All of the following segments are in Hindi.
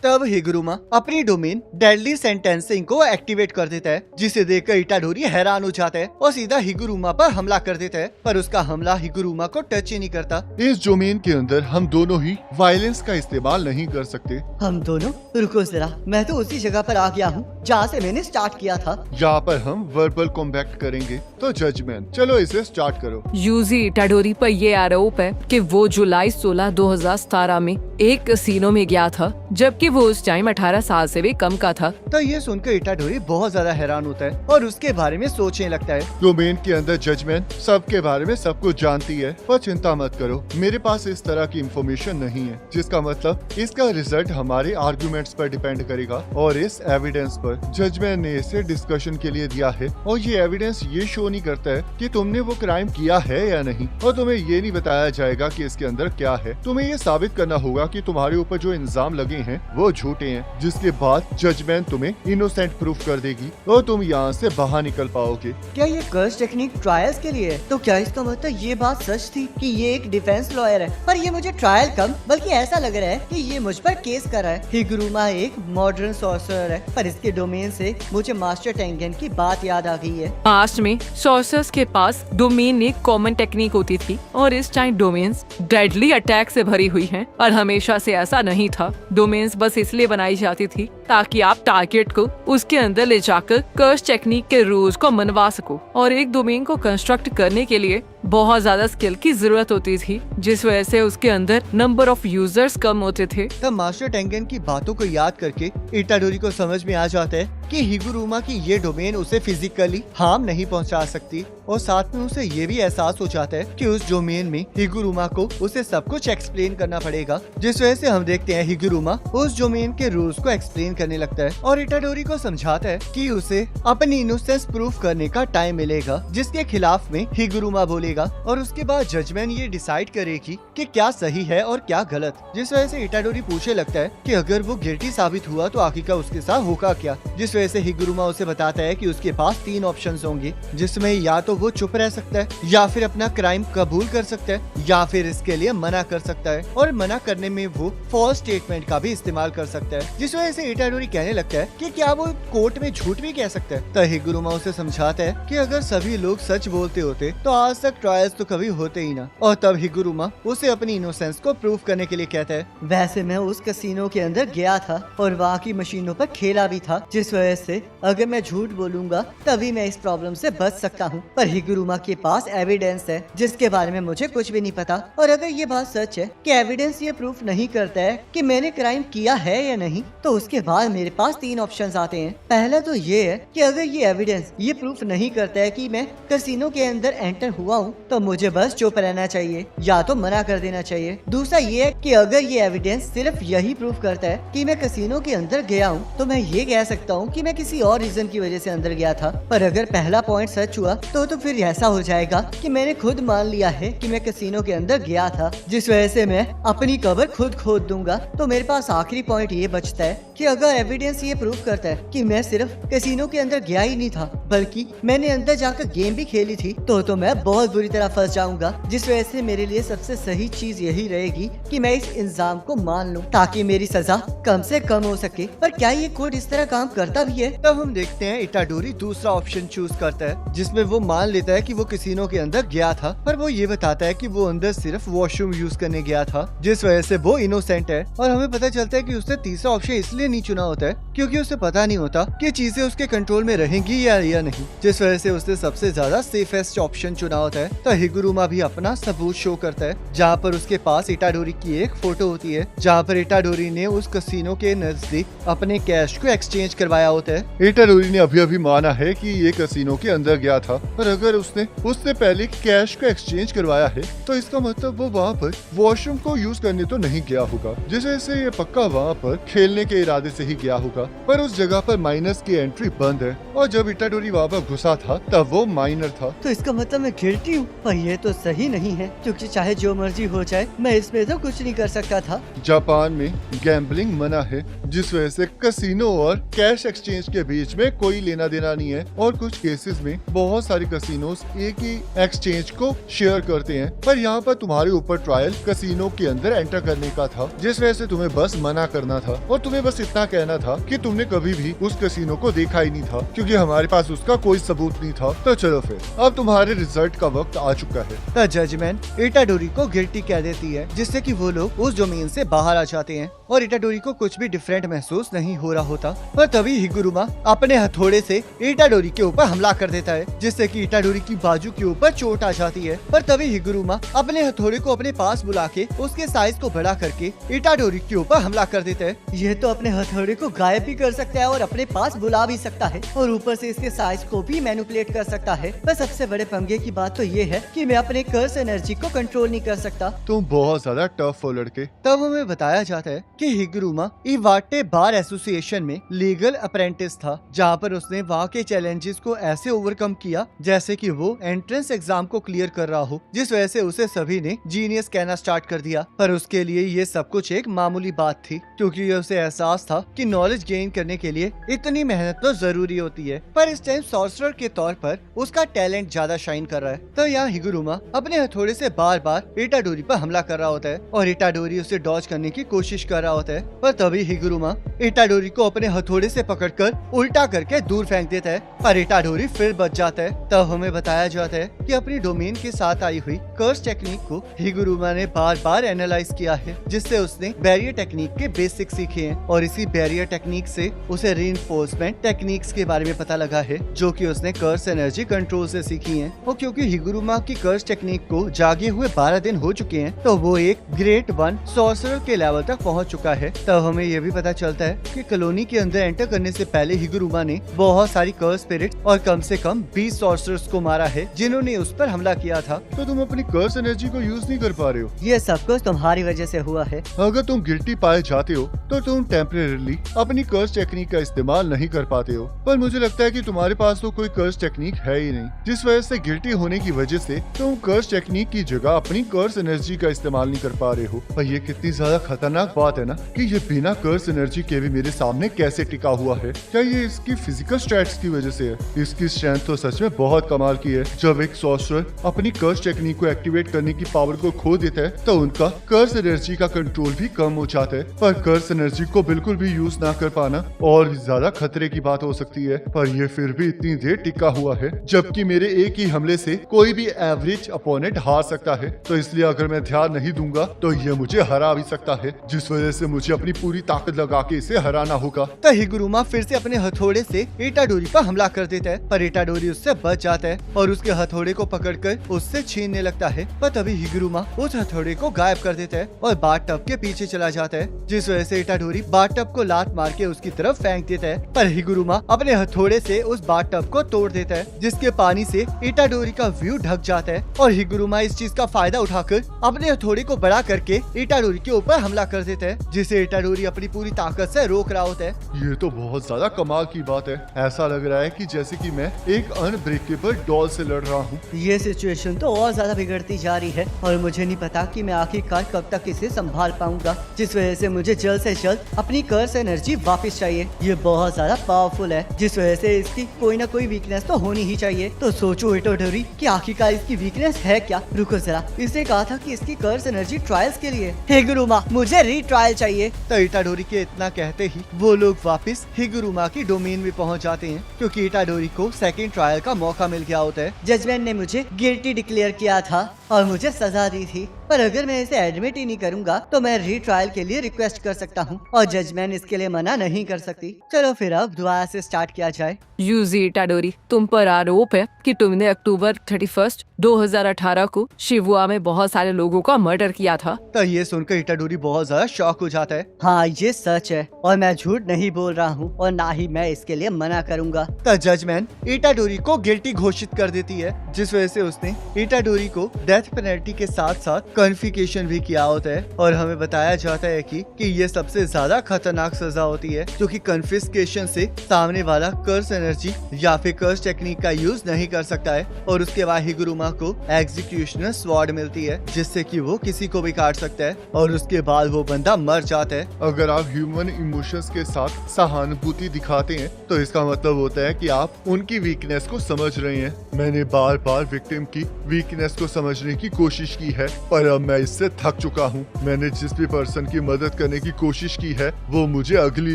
तब हिगुरुमा अपनी डोमेन डेडली सेंटेंसिंग को एक्टिवेट कर देता है, जिसे देखकर इटाडोरी हैरान हो जाता है और सीधा हिगुरुमा पर हमला कर देता है, पर उसका हमला हिगुरुमा को टच ही नहीं करता। इस डोमेन के अंदर हम दोनों ही वायलेंस का इस्तेमाल नहीं कर सकते। हम दोनों? रुको जरा, मैं तो उसी जगह पर आ गया हूँ जहाँ से मैंने स्टार्ट किया था। यहाँ पर हम वर्बल कॉम्बैक्ट करेंगे। तो जजमेंट, चलो इसे स्टार्ट करो। यूजी इटाडोरी पर ये आरोप है कि वो जुलाई 16, 2017 में एक कैसीनो में गया था, जबकि वो उस टाइम 18 साल से भी कम का था। तो ये सुनकर इटाडोरी बहुत ज्यादा हैरान होता है और उसके बारे में सोचने लगता है। डोमेन के अंदर जजमेंट सबके बारे में सब कुछ जानती है, पर चिंता मत करो, मेरे पास इस तरह की इंफॉर्मेशन नहीं है, जिसका मतलब इसका रिजल्ट हमारे आर्गुमेंट्स पर डिपेंड करेगा और इस एविडेंस पर। जजमेंट ने इसे डिस्कशन के लिए दिया है और ये एविडेंस ये शो नहीं करता है कि तुमने वो क्राइम किया है या नहीं, और तुम्हें ये नहीं बताया जाएगा कि इसके अंदर क्या है। तुम्हें ये साबित करना होगा कि तुम्हारे ऊपर जो इल्जाम लगे हैं वो झूठे हैं, जिसके बाद जजमेंट तुम्हें इनोसेंट प्रूफ कर देगी और तुम यहाँ से बाहर निकल पाओगे। क्या ये कर्स टेक्निक ट्रायल्स के लिए है? तो क्या इसका मतलब ये बात सच थी कि ये एक डिफेंस लॉयर है? पर ये मुझे ट्रायल कम बल्कि ऐसा लग रहा है कि ये मुझ पर केस कर रहा है। हिगुरुमा एक मॉडर्न सॉर्सरर है, पर इसके डोमेन से मुझे मास्टर टेंगेन की बात याद आ गई है। पास्ट में सॉर्सर्स के पास डोमेन एक कॉमन टेक्निक होती थी और इस टाइम डोमेन्स डेडली अटैक से भरी हुई हैं, और हमेशा से ऐसा नहीं था। डोमेन्स बस इसलिए बनाई जाती थी ताकि आप टारगेट को उसके अंदर ले जाकर कर्स टेक्निक के रूल्स को मनवा सको, और एक डोमेन को कंस्ट्रक्ट करने के लिए बहुत ज्यादा स्किल की जरूरत होती थी, जिस वजह से उसके अंदर नंबर ऑफ यूजर्स कम होते थे। तब मास्टर टेंगेन की बातों को याद करके इटाडोरी को समझ में आ जाता है कि हिगुरुमा की ये डोमेन उसे फिजिकली हार्म नहीं पहुंचा सकती, और साथ में उसे ये भी एहसास हो जाता है कि उस डोमेन में हिगुरुमा को उसे सब कुछ एक्सप्लेन करना पड़ेगा, जिस वजह से हम देखते हैं हिगुरुमा उस डोमेन के रूल्स को एक्सप्लेन करने लगता है और इटाडोरी को समझाता है कि उसे अपनी इनोसेंस प्रूफ करने का टाइम मिलेगा, जिसके खिलाफ में हिगुरुमा बोलेगा, और उसके बाद जजमेंट ये डिसाइड करेगी कि क्या सही है और क्या गलत। जिस वजह से इटाडोरी पूछने लगता है कि अगर वो गिल्टी साबित हुआ तो आखिर का उसके साथ होगा क्या। जिस वजह से हिगुरुमा उसे बताता है कि उसके पास 3 ऑप्शंस होंगे, जिसमें या तो वो चुप रह सकता है, या फिर अपना क्राइम कबूल कर सकता है, या फिर इसके लिए मना कर सकता है, और मना करने में वो फॉल्स स्टेटमेंट का भी इस्तेमाल कर सकता है। जिस वजह से इटाडोरी कहने लगता है कि क्या वो कोर्ट में झूठ भी कह सकता है। तो हिगुरुमा उसे समझाता है कि अगर सभी लोग सच बोलते होते तो आज तक ट्रायल्स तो कभी होते ही ना। और तब हिगुरुमा उसे अपनी इनोसेंस को प्रूफ करने के लिए कहता है। वैसे मैं उस कैसीनो के अंदर गया था और वहाँ की मशीनों पर खेला भी था, जिस वजह से अगर मैं झूठ बोलूंगा तभी मैं इस प्रॉब्लम से बच सकता हूँ। पर हिगुरुमा के पास एविडेंस है जिसके बारे में मुझे कुछ भी नहीं पता, और अगर ये बात सच है कि एविडेंस ये प्रूफ नहीं करता है कि मैंने क्राइम किया है या नहीं, तो उसके बाद मेरे पास 3 ऑप्शंस आते हैं। पहला तो ये है कि अगर ये एविडेंस ये प्रूफ नहीं करता है कि मैं कैसीनो के अंदर एंटर हुआ हूँ, तो मुझे बस चुप रहना चाहिए या तो मना कर देना चाहिए। दूसरा ये है कि अगर ये एविडेंस सिर्फ यही प्रूफ करता है कि मैं कैसीनो के अंदर गया हूँ, तो मैं ये कह सकता हूँ कि मैं किसी और रीजन की वजह से अंदर गया था। पर अगर पहला पॉइंट सच हुआ तो फिर ऐसा हो जाएगा कि मैंने खुद मान लिया है कि मैं कैसीनो के अंदर गया था, जिस वजह से मैं अपनी कब्र खुद खोद दूंगा। तो मेरे पास आखिरी पॉइंट ये बचता है कि अगर एविडेंस ये प्रूफ करता है कि मैं सिर्फ कैसीनो के अंदर गया ही नहीं था, बल्कि मैंने अंदर जाकर गेम भी खेली थी, तो मैं बहुत बुरी तरह फंस जाऊंगा। जिस वजह से मेरे लिए सबसे सही चीज यही रहेगी कि मैं इस इल्जाम को मान लूं, ताकि मेरी सजा कम से कम हो सके। पर क्या ये कोड इस तरह काम करता भी है? तब हम देखते हैं इटाडोरी दूसरा ऑप्शन चूज करता है, जिसमें वो मान लेता है कि वो कैसीनो के अंदर गया था, पर वो ये बताता है कि वो अंदर सिर्फ वॉशरूम यूज करने गया था, जिस वजह से वो इनोसेंट है। और हमें पता चलता है कि उसने तीसरा ऑप्शन इसलिए नहीं चुना होता है क्योंकि उसे पता नहीं होता कि चीजें उसके कंट्रोल में रहेंगी या नहीं, जिस वजह से उसने सबसे ज्यादा सेफेस्ट ऑप्शन चुना होता है। तो हिगुरुमा भी अपना सबूत शो करता है, जहाँ पर उसके पास इटाडोरी की एक फोटो होती है, जहाँ पर इटाडोरी ने उस कैसीनो के नजदीक अपने कैश को एक्सचेंज करवाया होता है। इटाडोरी ने अभी अभी माना है कि ये कैसीनो के अंदर गया था, पर अगर उसने उससे पहले कैश को एक्सचेंज करवाया है तो इसका मतलब वो वहाँ पर वॉशरूम को यूज करने तो नहीं गया होगा, जिस वजह से ये पक्का वहाँ पर खेलने के इरादे से ही गया होगा। पर उस जगह पर माइनस की एंट्री बंद है, और जब इटाडोरी वहाँ पर घुसा था तब वो माइनर था। तो इसका मतलब मैं गिल्टी हूँ, पर ये तो सही नहीं है क्योंकि चाहे जो मर्जी हो जाए मैं इसमें तो कुछ नहीं कर सकता था। जापान में गैम्बलिंग मना है, जिस वजह से कसिनो और कैश एक्सचेंज के बीच में कोई लेना देना नहीं है और कुछ केसेस में बहुत सारे कसिनोज एक ही एक्सचेंज को शेयर करते हैं। पर यहाँ पर तुम्हारे ऊपर ट्रायल कसिनो के अंदर एंटर करने का था, जिस वजह से तुम्हें बस मना करना था और तुम्हें बस इतना कहना था कि तुमने कभी भी उस कसिनो को देखा ही नहीं था क्योंकि हमारे पास उसका कोई सबूत नहीं था। तो चलो फिर अब तुम्हारे रिजल्ट का वक्त आ चुका है। द जजमेंट इटाडोरी को गिल्टी कह देती है, जिससे कि वो लोग उस डोमेन से बाहर आ जाते हैं और इटाडोरी को कुछ भी डिफरेंट महसूस नहीं हो रहा होता। पर तभी हिगुरुमा अपने हथौड़े से इटाडोरी के ऊपर हमला कर देता है, जिससे कि इटाडोरी की बाजू के ऊपर चोट आ जाती है। पर तभी हिगुरुमा अपने हथौड़े को अपने पास बुला के उसके साइज को बड़ा करके इटाडोरी के ऊपर हमला कर देता है। ये तो अपने हथौड़े को गायब भी कर सकता है और अपने पास बुला भी सकता है और ऊपर से इसके साइज को भी मैनिपुलेट कर सकता है। पर सबसे बड़े पंगे की बात तो ये है कि मैं अपने कर्स एनर्जी को कंट्रोल नहीं कर सकता। तुम बहुत ज्यादा टफ हो लड़के। तब हमें बताया जाता है कि हिगुरुमा इवाटे बार एसोसिएशन में लीगल अप्रेंटिस था, जहाँ पर उसने वहाँ के चैलेंजेस को ऐसे ओवरकम किया जैसे कि वो एंट्रेंस एग्जाम को क्लियर कर रहा हो, जिस वजह से उसे सभी ने जीनियस कहना स्टार्ट कर दिया। पर उसके लिए ये सब कुछ एक मामूली बात थी, क्योंकि उसे एहसास था कि नॉलेज गेन करने के लिए इतनी मेहनत तो जरूरी होती है। पर इस टाइम सॉर्सरर के तौर पर उसका टैलेंट ज्यादा शाइन कर रहा है। तो यहाँ हिगुरुमा अपने हथौड़े से बार बार इटाडोरी पर हमला कर रहा होता है और इटाडोरी उसे डॉज करने की कोशिश कर रहा होता है। पर तभी हिगुरुमा इटाडोरी को अपने हथौड़े से पकड़कर उल्टा करके दूर फेंक देता है, पर इटाडोरी फिर बच जाता है। तब हमें बताया जाता है कि अपनी डोमेन के साथ आई हुई कर्स टेक्निक को हिगुरुमा ने बार बार एनालाइज किया है, जिससे उसने बैरियर टेक्निक के बेसिक सीखे हैं और इसी बैरियर टेक्निक से उसे रीइंफोर्समेंट टेक्निक्स के बारे में पता लगा है, जो कि उसने कर्स एनर्जी कंट्रोल से सीखी हैं। और क्योंकि हिगुरुमा की कर्स टेक्निक को जागे हुए 12 दिन हो चुके हैं, तो वो एक ग्रेट 1 सॉर्सरर के लेवल तक पहुंच चुका है। तब हमें ये भी पता चलता है कि कॉलोनी के अंदर एंटर करने से पहले हिगुरुमा ने बहुत सारी कर्स स्पिरिट और कम से कम 20 सॉर्सरर्स को मारा है, जिन्होंने उस पर हमला किया था। तो तुम अपनी कर्स एनर्जी को यूज नहीं कर पा रहे हो। ये सब कुछ तुम्हारी वजह से हुआ है। अगर तुम गिल्टी पाए जाते हो तो तुम टेम्परेरीली अपनी कर्स टेक्निक का इस्तेमाल नहीं कर पाते हो। पर मुझे लगता है कि तुम्हारे पास तो कोई कर्स टेक्निक है ही नहीं, जिस वजह से गिल्टी होने की वजह से तुम कर्स टेक्निक की जगह अपनी कर्स एनर्जी का इस्तेमाल नहीं कर पा रहे हो। पर ये कितनी ज्यादा खतरनाक बात है ना कि ये बिना कर्स एनर्जी के भी मेरे सामने कैसे टिका हुआ है। क्या ये इसकी फिजिकल स्टैट्स की वजह से है? इसकी स्ट्रेंथ तो सच में बहुत कमाल की है। जब एक सॉर्सरर अपनी कर्स टेक्निक को एक्टिवेट करने की पावर को खो देता है तो उनका कर्स एनर्जी का कंट्रोल भी कम हो जाता है। पर कर्स एनर्जी को बिल्कुल भी यूज ना कर पाना और भी ज्यादा खतरे की बात हो सकती है। पर ये फिर भी इतनी देर टिका हुआ है, जबकि मेरे एक ही हमले से कोई भी एवरेज अपोनेंट हार सकता है। तो इसलिए अगर मैं ध्यान नहीं दूंगा तो ये मुझे हरा भी सकता है, जिस वजह से मुझे अपनी पूरी ताकत लगा के इसे हराना होगा। तो हिगुरुमा फिर से अपने हथौड़े से इटाडोरी पर हमला कर देता है, पर इटाडोरी उससे बच जाता है और उसके हथौड़े को पकड़कर उससे छीनने लगता है। पर तभी हिगुरुमा उस हथौड़े को गायब कर देता है और बाथ टब के पीछे चला जाता है, जिस वजह से इटाडोरी बाथ टब को लात मार के उसकी तरफ फेंक देता है। पर हिगुरुमा अपने हथौड़े से उस बाथ टब को तोड़ देता है, जिसके पानी से इटाडोरी का व्यू ढक जाता है और हिगुरुमा इस चीज का फायदा उठाकर अपने हथौड़े को बड़ा करके इटाडोरी के ऊपर हमला कर देता है, जिसे इटाडोरी अपनी पूरी ताकत से रोक रहा होता है। ये तो बहुत ज्यादा कमाल की बात है। ऐसा लग रहा है कि जैसे कि मैं एक अनब्रेकेबल डॉल से लड़ रहा हूँ। ये सिचुएशन तो और ज्यादा बिगड़ती जा रही है और मुझे नहीं पता कि मैं आखिरकार कब तक इसे संभाल पाऊंगा, जिस वजह से मुझे जल्द से जल्द अपनी कर्स एनर्जी वापस चाहिए। ये बहुत ज्यादा पावरफुल है, जिस वजह से इसकी कोई ना कोई वीकनेस तो होनी ही चाहिए। तो सोचो इटाडोरी कि आखिरकार इसकी वीकनेस है क्या। रुको जरा, इसने कहा था कि इसकी कर्स एनर्जी ट्रायल्स के लिए। हिगुरुमा, मुझे रीट्रायल चाहिए। तो इटाडोरी के इतना कहते ही वो लोग वापस हिगुरुमा की डोमेन में पहुंच जाते हैं, क्योंकि इटाडोरी को सेकंड ट्रायल का मौका मिल गया होता है। जजमेंट ने मुझे गिल्टी डिक्लेयर किया था और मुझे सजा दी थी, पर अगर मैं इसे एडमिट ही नहीं करूंगा तो मैं रीट्रायल के लिए रिक्वेस्ट कर सकता हूं और जजमेंट इसके लिए मना नहीं कर सकती। चलो फिर अब दोबारा से स्टार्ट किया जाए। यूजी इटाडोरी, तुम पर आरोप है कि तुमने अक्टूबर 31, 2018 को शिबुया में बहुत सारे लोगों का मर्डर किया था। तो ये सुनकर इटाडोरी बहुत ज्यादा शॉक हो जाता है। हाँ, ये सच है और मैं झूठ नहीं बोल रहा हूँ और ना ही मैं इसके लिए मना करूँगा। तो जजमेंट इटाडोरी को गिल्टी घोषित कर देती है, जिस वजह से उसने इटाडोरी को डेथ पेनल्टी के साथ साथ कन्फिकेशन भी किया होता है और हमें बताया जाता है कि ये सबसे ज्यादा खतरनाक सजा होती है, क्योंकि कन्फिस्केशन से सामने वाला कर्स एनर्जी या फिर कर्स टेक्निक का यूज नहीं कर सकता है और उसके बाद हिगुरुमा को एग्जीक्यूशनर स्वॉर्ड मिलती है जिससे कि वो किसी को भी काट सकता है और उसके बाद वो बंदा मर जाता है। अगर आप ह्यूमन इमोशंस के साथ सहानुभूति दिखाते हैं तो इसका मतलब होता है कि आप उनकी वीकनेस को समझ रहे हैं। मैंने बार बार विक्टिम की वीकनेस को समझने की कोशिश की है, पर अब मैं इससे थक चुका हूँ। मैंने जिस भी पर्सन की मदद करने की कोशिश की है वो मुझे अगली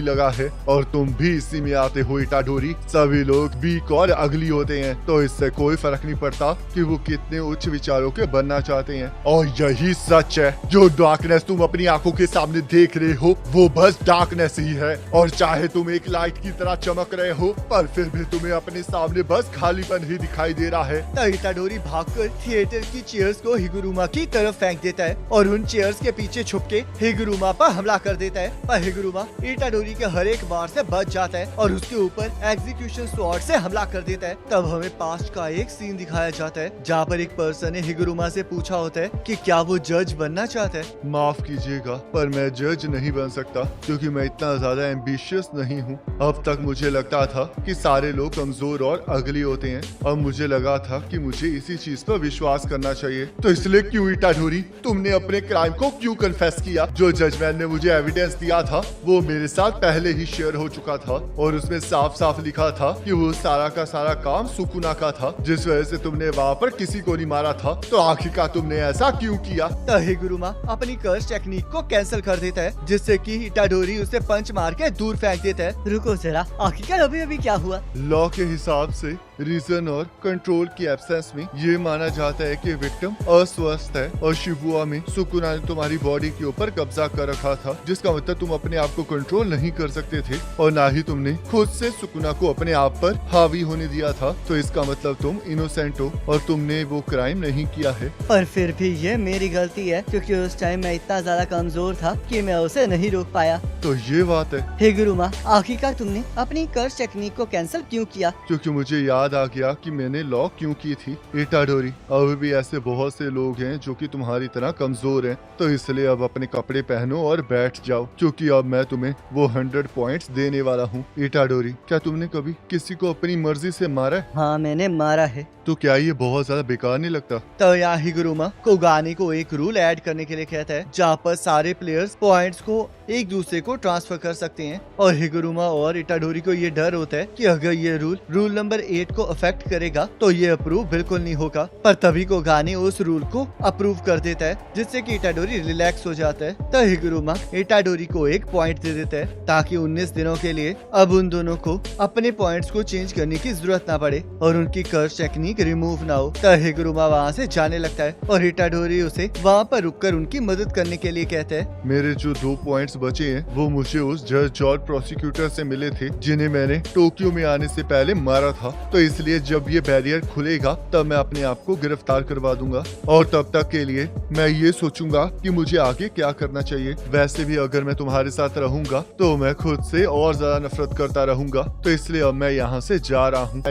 लगा है और तुम भी इसी में आते हो इटाडोरी। सभी लोग वीक और अगली होते हैं, तो इससे कोई फर्क नहीं पड़ता कि वो कितने उच्च विचारों के बनना चाहते हैं। और यही सच है, जो डार्कनेस तुम अपनी आंखों के सामने देख रहे हो वो बस डार्कनेस ही है। और चाहे तुम एक लाइट की तरह चमक रहे हो, पर फिर भी तुम्हें अपने सामने बस खालीपन ही दिखाई दे रहा है। तो इटाडोरी भागकर थिएटर की चेयर्स को हिगुरुमा की तरफ फेंक देता है और उन चेयर्स के पीछे छुप के हिगुरुमा पर हमला कर देता है, पर हिगुरुमा इटाडोरी के हर एक बार से बच जाता है और उसके ऊपर एग्जीक्यूशन स्वॉर्ड से हमला कर देता है। तब हमें पास्ट का एक सीन दिखाया जाता है जहाँ पर एक पर्सन ने हिगुरुमा से पूछा होता है कि क्या वो जज बनना चाहता है। माफ कीजिएगा, पर मैं जज नहीं बन सकता क्योंकि मैं इतना ज्यादा एम्बिशियस नहीं हूँ। अब तक मुझे लगता था कि सारे लोग कमजोर और अगली होते हैं। अब मुझे लगा था कि मुझे इसी चीज पर विश्वास करना चाहिए। तो इसलिए क्यों इटाडोरी तुमने अपने क्राइम को क्यों कन्फेस किया? जो जजमैन ने मुझे एविडेंस दिया था वो मेरे साथ पहले ही शेयर हो चुका था और उसमें साफ साफ लिखा था कि वो सारा का सारा काम सुकुना का था, जिस वजह से तुमने वहाँ पर किसी को नहीं मारा था। तो आखिरकार तुमने ऐसा क्यों किया? तो हिगुरुमा अपनी कर्स टेक्निक को कैंसिल कर देता है जिससे कि इटाडोरी उसे पंच मार के दूर फेंक देता है। रुको जरा, आखिरकार अभी क्या हुआ? लॉ के हिसाब से रीजन और कंट्रोल की एब्सेंस में ये माना जाता है कि विक्टिम अस्वस्थ है और शिबुआ में सुकुना ने तुम्हारी बॉडी के ऊपर कब्जा कर रखा था, जिसका मतलब तुम अपने आप को कंट्रोल नहीं कर सकते थे और ना ही तुमने खुद से सुकुना को अपने आप पर हावी होने दिया था। तो इसका मतलब तुम इनोसेंट हो और तुमने वो क्राइम नहीं किया है। पर फिर भी ये मेरी गलती है क्योंकि उस टाइम मैं इतना ज्यादा कमजोर था कि मैं उसे नहीं रोक पाया। तो ये बात है। हिगुरुमा, आखिरकार तुमने अपनी कर्स टेक्निक को कैंसिल क्यों किया? क्योंकि मुझे याद आ गया कि मैंने लॉ क्यों की थी। इटाडोरी, अभी भी ऐसे बहुत से लोग हैं जो कि तुम्हारी तरह कमजोर हैं, तो इसलिए अब अपने कपड़े पहनो और बैठ जाओ, क्योंकि अब मैं तुम्हें वो 100 पॉइंट्स देने वाला हूँ। इटाडोरी, क्या तुमने कभी किसी को अपनी मर्जी से मारा है? हाँ, मैंने मारा है। तो क्या ये बहुत ज्यादा बेकार नहीं लगता? तो यहाँ हिगुरुमा कोगानी को एक रूल ऐड करने के लिए कहता है जहाँ पर सारे प्लेयर्स पॉइंट्स को एक दूसरे को ट्रांसफर कर सकते हैं और हिगुरुमा और इटाडोरी को ये डर होता है कि अगर ये रूल नंबर 8 को अफेक्ट करेगा तो ये अप्रूव बिल्कुल नहीं होगा। पर तभी कोगानी उस रूल को अप्रूव कर देता है जिससे कि इटाडोरी रिलैक्स हो जाता है। तो हिगुरुमा इटाडोरी को एक पॉइंट दे देता है ताकि 19 दिनों के लिए अब उन दोनों को अपने पॉइंट्स को चेंज करने की जरूरत ना पड़े और उनकी कर्स टेक्निक रिमूव ना हो। तो हिगुरुमा वहाँ से जाने लगता है और इटाडोरी उसे वहाँ पर रुककर उनकी मदद करने के लिए कहता है। मेरे जो 2 पॉइंट्स बचे हैं वो मुझे उस जज और प्रोसिक्यूटर से मिले थे जिन्हें मैंने टोक्यो में आने से पहले मारा था। तो इसलिए जब ये बैरियर खुलेगा तब मैं अपने आप को गिरफ्तार करवा दूंगा और तब तक के लिए मैं ये सोचूंगा कि मुझे आगे क्या करना चाहिए। वैसे भी अगर मैं तुम्हारे साथ रहूंगा तो मैं खुद से और ज्यादा नफरत करता रहूंगा, तो इसलिए अब मैं यहाँ से जा रहा हूँ।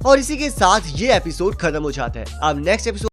और इसी के साथ ये एपिसोड खत्म हो जाता है। अब नेक्स्ट एपिसोड